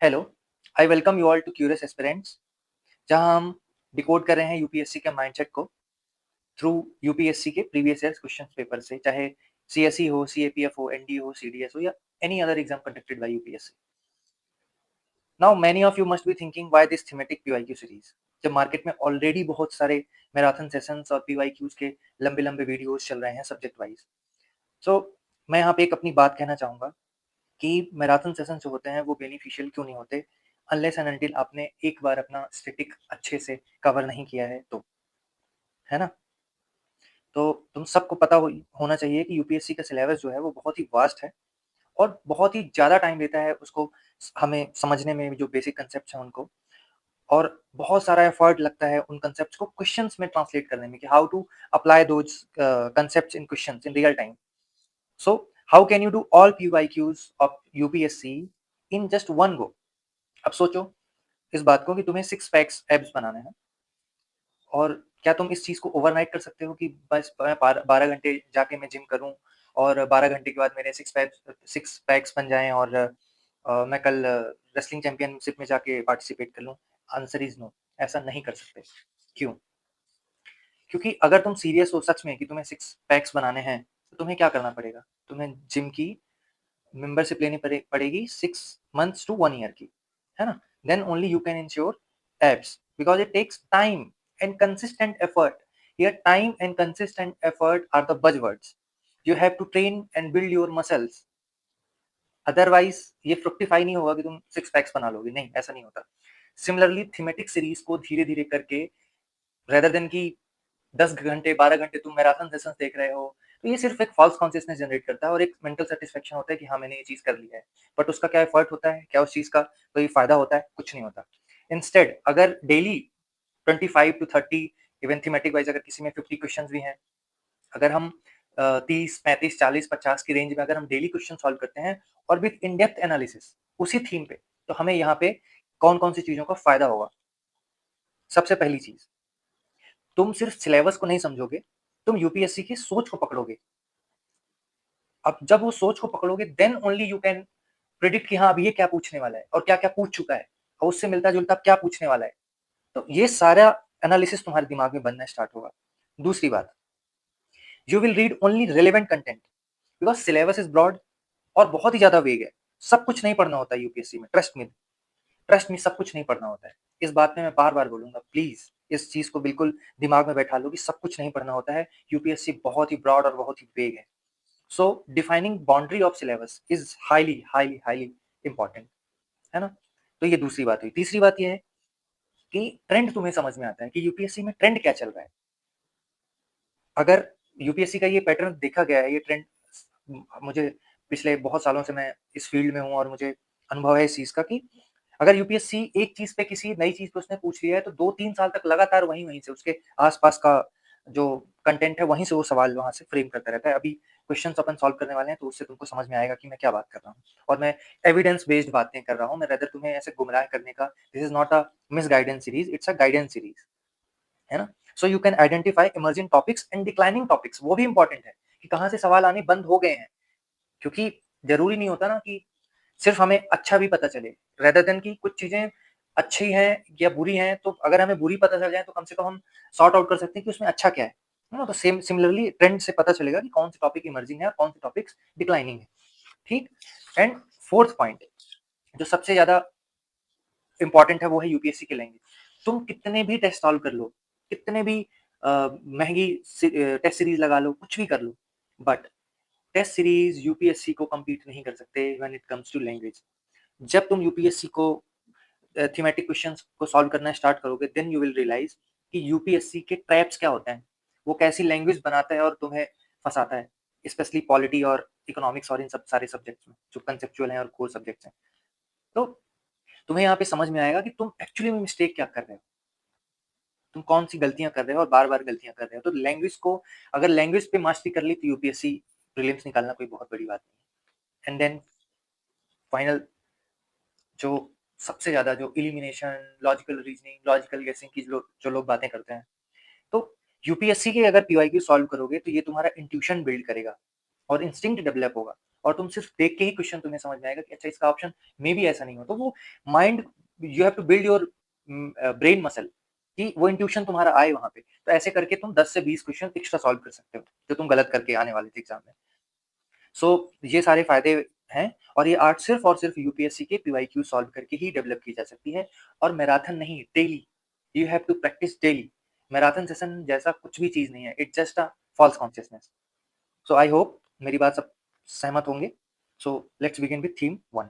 Hello, I welcome you all to Curious Aspirants, जहां हम decode कर रहे हैं यूपीएससी के माइंडसेट को थ्रू यूपीएससी के प्रीवियस ईयर क्वेश्चन पेपर से, चाहे सीएसई हो, सीएपीएफ हो, एनडीए हो, सीडीएस हो या any other exam conducted by UPSC. Now many of you must be thinking why this thematic PYQ series, जब मार्केट में ऑलरेडी बहुत सारे मैराथन सेशंस और पीवाईक्यूज के लंबे लंबे वीडियोस चल रहे हैं सब्जेक्ट वाइज। सो मैं यहाँ पे एक अपनी बात कहना चाहूंगा कि मैराथन सेशन जो होते हैं वो बेनिफिशियल क्यों नहीं होते, अनलेस एंड अनटिल आपने एक बार अपना स्टैटिक अच्छे से कवर नहीं किया है तो, है ना। तो तुम सबको पता होना चाहिए कि यूपीएससी का सिलेबस जो है वो बहुत ही वास्ट है और बहुत ही ज़्यादा टाइम लेता है उसको हमें समझने में, जो बेसिक कंसेप्ट हैं उनको, और बहुत सारा एफर्ट लगता है उन कंसेप्ट को क्वेश्चंस में ट्रांसलेट करने में कि how to apply those concepts in questions in real time. So how can you do all PYQs of UPSC in just one go? अब सोचो इस बात को कि तुम्हें 6 पैक्स एब्स बनाने हैं, और क्या तुम इस चीज को ओवरनाइट कर सकते हो कि बस मैं 12 घंटे जाके मैं जिम करूं और 12 घंटे के बाद मेरे 6 पैक्स बन जाएं और मैं कल रेसलिंग चैंपियनशिप में जाके पार्टिसिपेट कर लूं? आंसर इज नो, ऐसा नहीं कर सकते। क्यों? क्योंकि अगर तुम सीरियस हो सच में कि तुम्हें 6 पैक्स बनाने हैं तो तुम्हें क्या करना पड़ेगा? तुम्हें जिम की मेंबरशिप लेनी पड़ेगी 6 मंथ्स टू 1 ईयर की, है ना। Then only you can ensure abs, because it takes time and consistent effort. Here time and consistent effort are the buzzwords. You have to train and build your muscles, otherwise ये fructify नहीं होगा कि तुम 6 PACS बना लोगे, नहीं, ऐसा नहीं होता। सिमिलरली थीमेटिक सीरीज को धीरे धीरे करके, रेदर देन की 10 घंटे 12 घंटे तुम मैराथन सेशंस देख रहे हो, तो ये सिर्फ एक फॉल्स कॉन्शियसनेस जनरेट करता है और एक मेंटल सेटिस्फेक्शन होता है कि हाँ मैंने ये चीज कर लिया है, बट उसका क्या एफर्ट होता है, क्या उस चीज का कोई फायदा होता है? कुछ नहीं होता। इंस्टेड अगर daily 25 to 30, even thematic wise अगर किसी में 50 क्वेश्चन भी हैं, अगर हम 30 35 40 50 की रेंज में अगर हम डेली क्वेश्चन सॉल्व करते हैं और विद इन डेप्थ एनालिसिस उसी थीम पे, तो हमें यहाँ पे कौन कौन सी चीजों का फायदा होगा? सबसे पहली चीज, तुम सिर्फ सिलेबस को नहीं समझोगे, तुम यूपीएससी की सोच को पकड़ोगे। अब जब वो सोच को पकड़ोगे then only you can predict कि हाँ अब ये क्या पूछने वाला है और क्या क्या पूछ चुका है और उससे मिलता जुलता क्या पूछने वाला है। तो ये सारा एनालिसिस तुम्हारे दिमाग में बनना स्टार्ट होगा। दूसरी बात, you will read only relevant content, because syllabus is broad और बहुत ही ज्यादा वेग है। सब कुछ नहीं पढ़ना होता है यूपीएससी में, ट्रस्ट में सब कुछ नहीं पढ़ना होता है। इस बात में मैं बार बार बोलूंगा, प्लीज इस चीज को बिल्कुल दिमाग में बैठा लो कि सब कुछ नहीं पढ़ना होता है। यूपीएससी बहुत ही ब्रॉड और बहुत ही वेग है। So defining boundary of syllabus is highly highly highly important, है ना। तो ये दूसरी बात हुई। तीसरी बात ये है कि ट्रेंड तुम्हें समझ में आता है कि यूपीएससी में ट्रेंड क्या चल रहा है। अगर यूपीएससी का ये पैटर्न देखा गया है, ये ट्रेंड, मुझे पिछले बहुत सालों से मैं इस फील्ड में हूँ और मुझे अनुभव है इस चीज का कि अगर यूपीएससी एक चीज पे, किसी नई चीज पे उसने पूछ लिया है तो 2 3 साल तक लगातार वहीं वहीं से उसके आसपास का जो कंटेंट है वहीं से वो सवाल वहां से फ्रेम करता रहता है। अभी क्वेश्चन अपन सॉल्व करने वाले हैं तो उससे तुमको समझ में आएगा कि मैं क्या बात कर रहा हूँ, और मैं एविडेंस बेस्ड बातें कर रहा हूँ। मैं रेदर तुम्हें ऐसे गुमराह करने का, this is not a miss guidance series, it's a guidance series, है ना। So you can identify emerging topics and declining topics, वो भी इंपॉर्टेंट है कि कहाँ से सवाल आने बंद हो गए हैं। क्योंकि जरूरी नहीं होता ना कि सिर्फ हमें अच्छा भी पता चले, रेदर देन की कुछ चीजें अच्छी हैं या बुरी हैं, तो अगर हमें बुरी पता चल जाए तो कम से कम हम सॉर्ट आउट कर सकते हैं कि उसमें अच्छा क्या है ना। तो सेम सिमिलरली ट्रेंड से पता चलेगा कि कौन से टॉपिक इमर्जिंग है और कौन से टॉपिक्स डिक्लाइनिंग है, ठीक। एंड फोर्थ पॉइंट, जो सबसे ज्यादा इंपॉर्टेंट है, वो है यूपीएससी के लैंग्वेज। तुम कितने भी टेस्ट सॉल्व कर लो, कितने भी महंगी टेस्ट सीरीज लगा लो, कुछ भी कर लो, बट टेस्ट सीरीज यूपीएससी को compete नहीं कर सकते when it comes to language. जब तुम यूपीएससी को थीमेटिक क्वेश्चंस को सॉल्व करना स्टार्ट करोगे, देन यू विल रियलाइज कि यूपीएससी के ट्रैप्स क्या होते हैं, वो कैसी लैंग्वेज बनाता है और तुम्हें फंसाता है, स्पेशली पॉलिटी और इकोनॉमिक्स और इन सब सारे सब्जेक्ट्स में जो कंसेप्चुअल हैं और कोर सब्जेक्ट्स हैं। तो तुम्हें यहाँ पे समझ में आएगा कि तुम एक्चुअली में मिस्टेक क्या कर रहे हो, तुम कौन सी गलतियां कर रहे हो और बार बार गलतियां कर रहे हो। तो लैंग्वेज को, अगर लैंग्वेज पे मास्टरी कर ली तो यूपीएससी प्रीलिम्स निकालना कोई बहुत बड़ी बात नहीं है। एंड देन फाइनल, जो सबसे ज्यादा, जो इलिमिनेशन, लॉजिकल रीजनिंग, लॉजिकल गेसिंग की जो लोग बातें करते हैं, तो यूपीएससी के अगर पीवाईक्यू सॉल्व करोगे तो ये तुम्हारा इंट्यूशन बिल्ड करेगा और इंस्टिंक्ट डेवलप होगा। और तुम सिर्फ देख के ही क्वेश्चन तुम्हें समझ में आएगा कि अच्छा इसका ऑप्शन मे बी ऐसा नहीं हो, तो वो mind, you have to build your brain muscle कि वो इंट्यूशन तुम्हारा आए वहां पे। तो ऐसे करके तुम 10 से 20 क्वेश्चन एक्स्ट्रा सॉल्व कर सकते हो जो तुम गलत करके आने वाले थे एग्जाम में। सो ये सारे फायदे हैं, और ये आर्ट सिर्फ और सिर्फ यूपीएससी के पीवाईक्यू सॉल्व करके ही डेवलप की जा सकती है, और मैराथन नहीं, daily you have to practice daily. Marathon session जैसा कुछ भी चीज नहीं है, it's just a false consciousness. So I hope मेरी बात सब सहमत होंगे। So let's begin with theme 1।